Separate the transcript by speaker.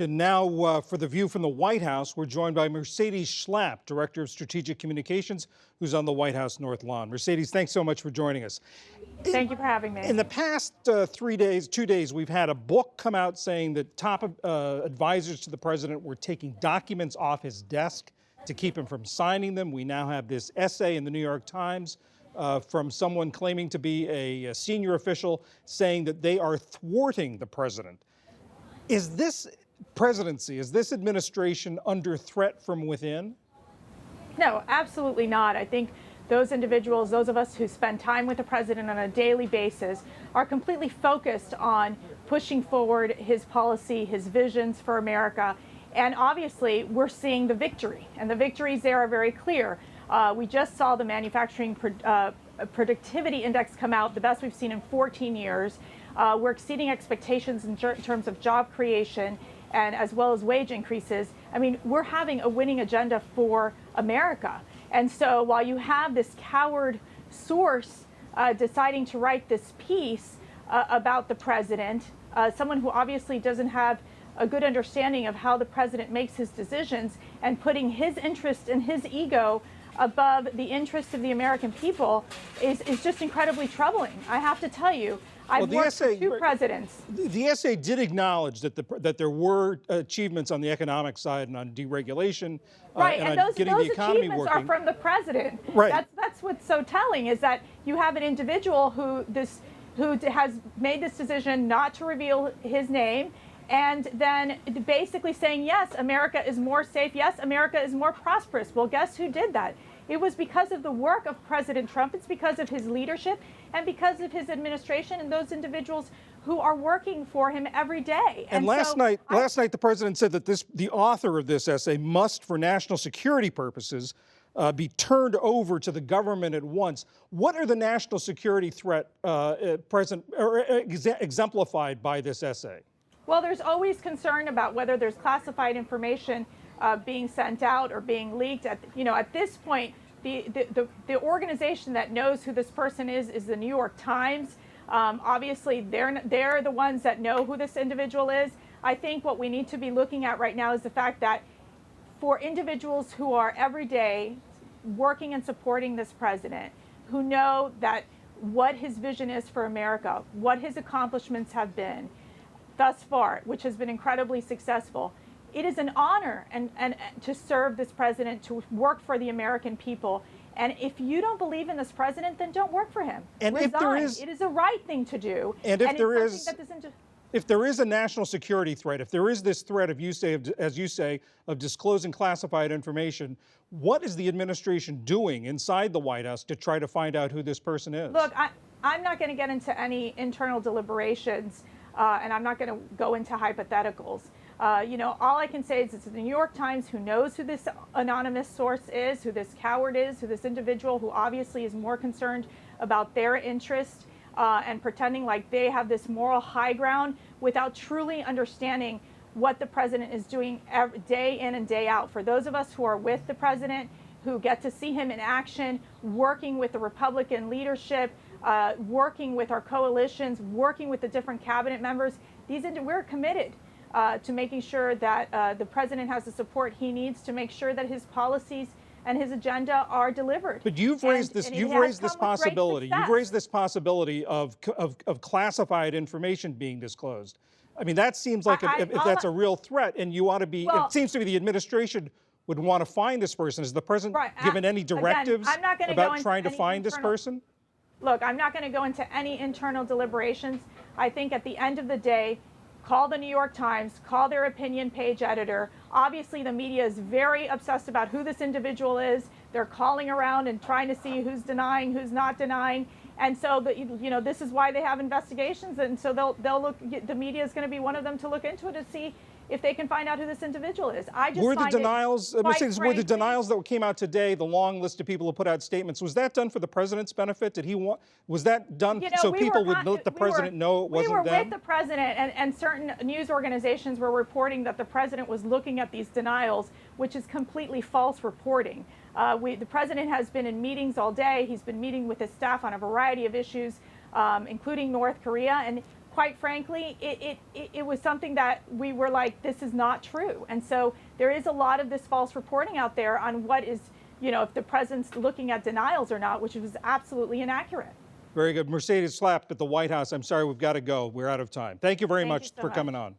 Speaker 1: And now, for the view from the White House, we're joined by Mercedes Schlapp, Director of Strategic Communications, who's on the White House North Lawn. Mercedes, thanks so much for joining us.
Speaker 2: Thank you for having me.
Speaker 1: In the past 2 days, we've had a book come out saying that top advisors to the president were taking documents off his desk to keep him from signing them. We now have this essay in the New York Times from someone claiming to be a senior official saying that they are thwarting the president. Is this presidency, is this administration under threat from within?
Speaker 2: No, absolutely not. I think those individuals, those of us who spend time with the president on a daily basis, are completely focused on pushing forward his policy, his visions for America. And obviously, we're seeing the victory, and the victories there are very clear. We just saw the manufacturing productivity index come out, the best we've seen in 14 years. We're exceeding expectations in terms of job creation and as well as wage increases. I mean, we're having a winning agenda for America. And so while you have this coward source deciding to write this piece about the president, someone who obviously doesn't have a good understanding of how the president makes his decisions and putting his interest and his ego above the interest of the American people is just incredibly troubling. I have to tell you, I've worked for two presidents.
Speaker 1: The essay did acknowledge that there were achievements on the economic side and on deregulation,
Speaker 2: and
Speaker 1: on getting the economy
Speaker 2: achievements
Speaker 1: working.
Speaker 2: Are from the president.
Speaker 1: Right.
Speaker 2: That's what's so telling, is that you have an individual who has made this decision not to reveal his name, and then basically saying, yes, America is more safe. Yes, America is more prosperous. Well, guess who did that? It was because of the work of President Trump. It's because of his leadership and because of his administration and those individuals who are working for him every day.
Speaker 1: And last night, the president said that the author of this essay must, for national security purposes, be turned over to the government at once. What are the national security threat exemplified by this essay?
Speaker 2: Well, there's always concern about whether there's classified information being sent out or being leaked. At this point, the organization that knows who this person is the New York Times. Obviously, they're the ones that know who this individual is. I think what we need to be looking at right now is the fact that for individuals who are every day working and supporting this president, who know that what his vision is for America, what his accomplishments have been thus far, which has been incredibly successful. It is an honor and to serve this president, to work for the American people. And if you don't believe in this president, then don't work for him.
Speaker 1: And
Speaker 2: resign. It is a right thing to do.
Speaker 1: And if there is a national security threat, if there is this threat of, as you say, of disclosing classified information, what is the administration doing inside the White House to try to find out who this person is?
Speaker 2: Look, I'm not going to get into any internal deliberations, and I'm not going to go into hypotheticals. All I can say is it's the New York Times who knows who this anonymous source is, who this coward is, who this individual who obviously is more concerned about their interest and pretending like they have this moral high ground without truly understanding what the president is doing day in and day out. For those of us who are with the president, who get to see him in action, working with the Republican leadership, working with our coalitions, working with the different cabinet members, we're committed to making sure that the president has the support he needs to make sure that his policies and his agenda are delivered.
Speaker 1: But you've raised this possibility. You've raised this possibility of classified information being disclosed. I mean, that seems like if that's a real threat, and you ought to be. It seems to me the administration would want to find this person. Has the president given any directives about trying to find this person?
Speaker 2: Look, I'm not going to go into any internal deliberations. I think at the end of the day, call the New York Times, call their opinion page editor. Obviously, the media is very obsessed about who this individual is. They're calling around and trying to see who's denying, who's not denying. And so, this is why they have investigations. And so they'll look. The media is going to be one of them to look into it to see if they can find out who this individual is.
Speaker 1: Were the denials, were the denials that came out today, the long list of people who put out statements, was that done for the president's benefit? Was that done so people would let the president know it wasn't them?
Speaker 2: We were with the president, and certain news organizations were reporting that the president was looking at these denials, which is completely false reporting. The president has been in meetings all day. He's been meeting with his staff on a variety of issues, including North Korea. And quite frankly, it was something that we were like, this is not true. And so there is a lot of this false reporting out there on what is, if the president's looking at denials or not, which was absolutely inaccurate.
Speaker 1: Very good. Mercedes Schlapp at the White House. I'm sorry, we've got to go. We're out of time. Thank you very
Speaker 2: Thank you
Speaker 1: much
Speaker 2: so
Speaker 1: for
Speaker 2: much.
Speaker 1: coming on.